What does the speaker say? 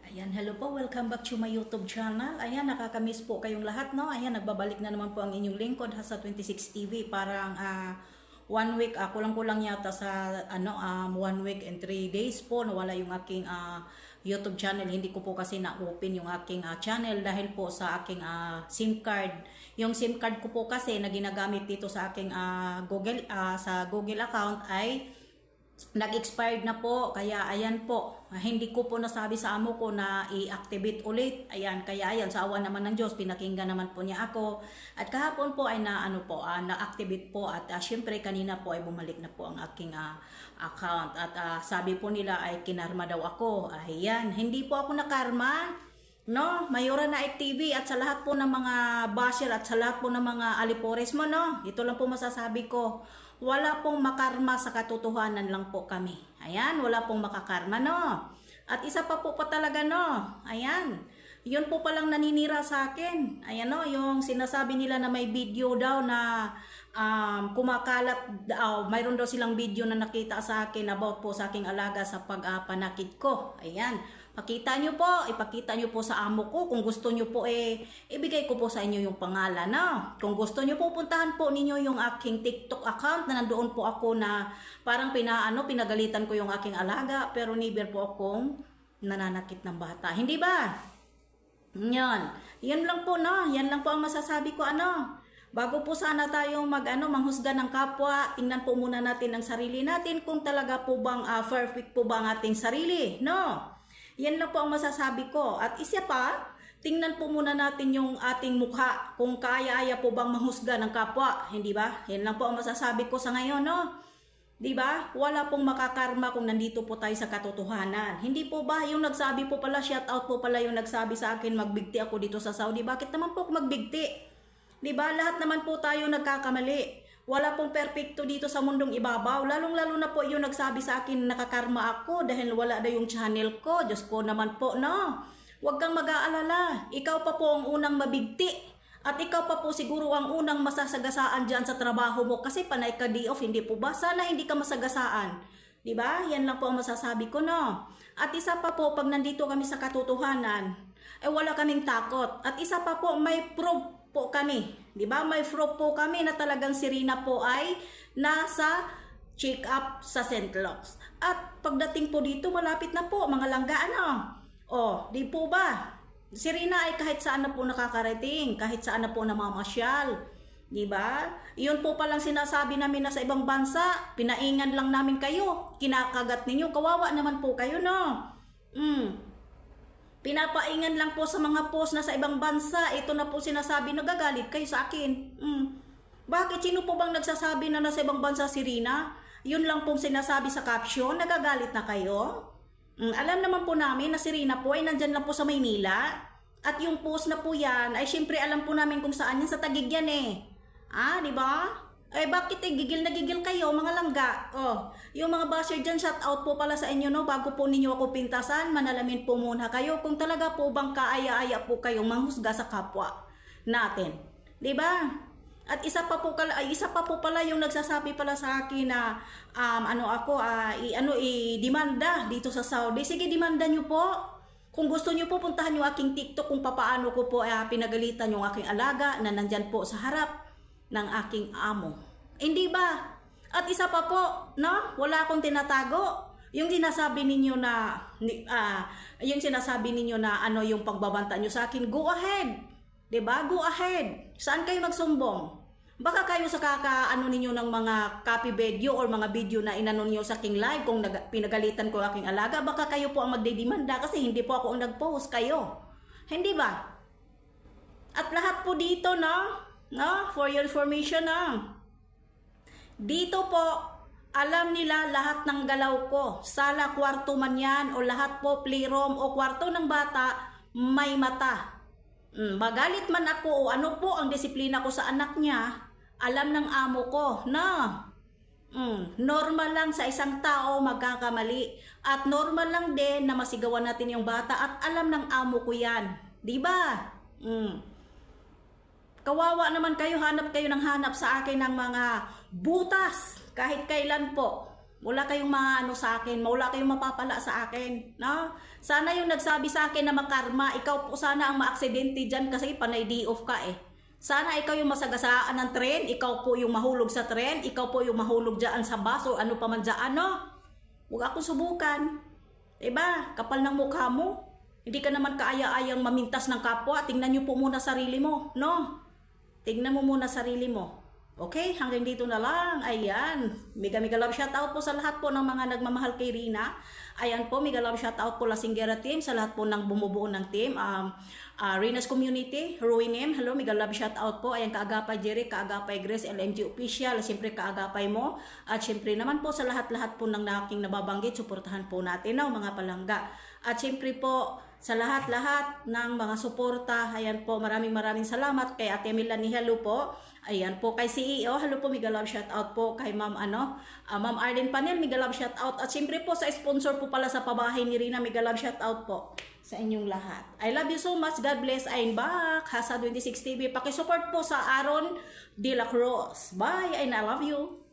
Ayan, hello po. Welcome back to my YouTube channel. Ayan, nakakamiss po kayong lahat, no? Ayan, nagbabalik na naman po ang inyong lingkod Hasa 26 TV. Parang 1 week, kulang-kulang yata sa 1 week and 3 days po nawala yung aking YouTube channel. Hindi ko po kasi na-open yung aking channel dahil po sa aking SIM card. Yung SIM card ko po kasi na ginagamit dito sa aking Google account ay nag-expired na po, kaya ayan po, hindi ko po nasabi sa amo ko na i-activate ulit. Ayan, kaya ayan, sa awa naman ng Diyos, pinakinggan naman po niya ako. At kahapon po ay na-activate po at syempre kanina po ay bumalik na po ang aking account. At sabi po nila ay kinarma daw ako. Ayan, hindi po ako nakarma. No, Mayora na TV at sa lahat po ng mga basher at sa lahat po ng mga alipores mo, no? Ito lang po masasabi ko. Wala pong makarma sa katotohanan lang po kami. Ayan, wala pong makakarma, no? At isa pa po talaga, no? Ayan, yun po palang naninira sa akin. Ayan, no? Yung sinasabi nila na may video daw na kumakalat, mayroon daw silang video na nakita sa akin about po sa aking alaga sa pagpanakit ko. Ayan, ipakita nyo po sa amo ko. Kung gusto nyo po ibigay ko po sa inyo yung pangalan, no? Kung gusto nyo po, puntahan po ninyo yung aking TikTok account na nandoon po ako na parang pinagalitan ko yung aking alaga pero never po akong nananakit ng bata. Hindi ba? Yan lang po, no? Yan lang po ang masasabi ko, Bago po sana tayo manghusga ng kapwa, tingnan po muna natin ang sarili natin kung talaga po bang perfect po ba ang ating sarili, no? Yan lang po ang masasabi ko. At isa pa, tingnan po muna natin yung ating mukha kung kaya po bang manghusga ng kapwa, hindi ba? Yan lang po ang masasabi ko sa ngayon, no? Di ba? Wala pong makakarma kung nandito po tayo sa katotohanan. Hindi po ba yung nagsabi po pala, shout out po pala yung nagsabi sa akin magbigti ako dito sa Saudi. Bakit naman po ako magbigti? Diba? Lahat naman po tayo nagkakamali. Wala pong perpekto dito sa mundong ibabaw. Lalong-lalo na po yung nagsabi sa akin nakakarma ako dahil wala na yung channel ko. Diyos ko naman po, no? Huwag kang mag-aalala. Ikaw pa po ang unang mabigti. At ikaw pa po siguro ang unang masasagasaan dyan sa trabaho mo. Kasi panay ka day off, hindi po ba? Sana hindi ka masagasaan. Diba? Yan lang po ang masasabi ko, no? At isa pa po, pag nandito kami sa katotohanan, wala kaming takot. At isa pa po, may proof po kami, di ba? May proof po kami na talagang si Rina po ay nasa check-up sa St. Luke's. At pagdating po dito, malapit na po, mga langga, di po ba? Si Rina ay kahit saan na po nakakarating, kahit saan na po namamasyal, di ba? Yun po palang sinasabi namin na sa ibang bansa, pinaingan lang namin kayo, kinakagat ninyo, kawawa naman po kayo, no? Pinapaingan lang po sa mga post na sa ibang bansa. Ito na po sinasabi, nagagalit kayo sa akin. Bakit? Sino po bang nagsasabi na nasa ibang bansa si Rina? Yun lang pong sinasabi sa caption, nagagalit na kayo? Alam naman po namin na si Rina po ay nandyan lang po sa Maynila. At yung post na po yan, ay syempre alam po namin kung saan yan, sa Taguig yan di ba? Bakit gigil na gigil kayo, mga langga? Yung mga basher dyan, shout out po pala sa inyo, no? Bago po ninyo ako pintasan, manalamin po muna kayo kung talaga po bang kaaya-aya po kayong manghusga sa kapwa natin. Diba? At isa pa po pala yung nagsasabi pala sa akin na i-demanda dito sa Saudi. Sige, demanda nyo po. Kung gusto nyo po, puntahan yung aking TikTok kung paano ko po pinagalitan yung aking alaga na nandyan po sa harap ng aking amo. Hindi ba? At isa pa po, no? Wala akong tinatago. Yung sinasabi ninyo na yung pagbabanta nyo sa akin, go ahead. 'Di ba? Go ahead. Saan kayo magsumbong? Baka kayo sa ninyo ng mga copy video or mga video na inano niyo sa aking live kung pinagalitan ko aking alaga, baka kayo po ang magdedemanda kasi hindi po ako ang nag-post, kayo. Hindi ba? At lahat po dito, no, for your information, dito po, alam nila lahat ng galaw ko. Sala, kwarto man yan, o lahat po, playroom, o kwarto ng bata, may mata. Magalit man ako, o ano po ang disiplina ko sa anak niya, alam ng amo ko, normal lang sa isang tao magkakamali. At normal lang din na masigawan natin yung bata at alam ng amo ko yan. Diba? Kawawa naman kayo, hanap kayo ng hanap sa akin ng mga butas kahit kailan po. Wala kayong maano sa akin, wala kayong mapapala sa akin, no? Sana yung nagsabi sa akin na makarma, ikaw po sana ang maaksidente dyan kasi panay day off ka eh. Sana ikaw yung masagasaan ng tren, ikaw po yung mahulog sa tren, ikaw po yung mahulog dyan sa bus o ano pa man dyan, no? Huwag akong subukan. Diba? Kapal ng mukha mo. Hindi ka naman kaaya-ayang mamintas ng kapwa. Tingnan nyo po muna sarili mo, no? Tingnan mo muna sarili mo. Okay, hanggang dito na lang. Ayan. Mega love shoutout po sa lahat po ng mga nagmamahal kay Rina. Ayan po, mega love shoutout po Lasinggera team, sa lahat po ng bumubuo ng team. Rina's Community, Ruinem, hello, mega love shoutout po. Ayan, Kaagapay Jerry, Kaagapay Grace, LMG Official, siyempre Kaagapay mo. At siyempre naman po sa lahat-lahat po ng aking nababanggit, suportahan po natin, no, mga palangga. At siyempre po, sa lahat-lahat ng mga suporta, ayan po, maraming salamat kay Ate Melanie, hello po. Ayan po, kay CEO, hello po, mega love shoutout po. Kay Ma'am Ma'am Arlene Panel, mega love shoutout. At siyempre po sa sponsor po pala sa pabahay ni Rina, mega love shoutout po sa inyong lahat. I love you so much, God bless, I'm back. Hasa 26 TV, pakisupport po sa Aaron De La Cruz. Bye, and I love you.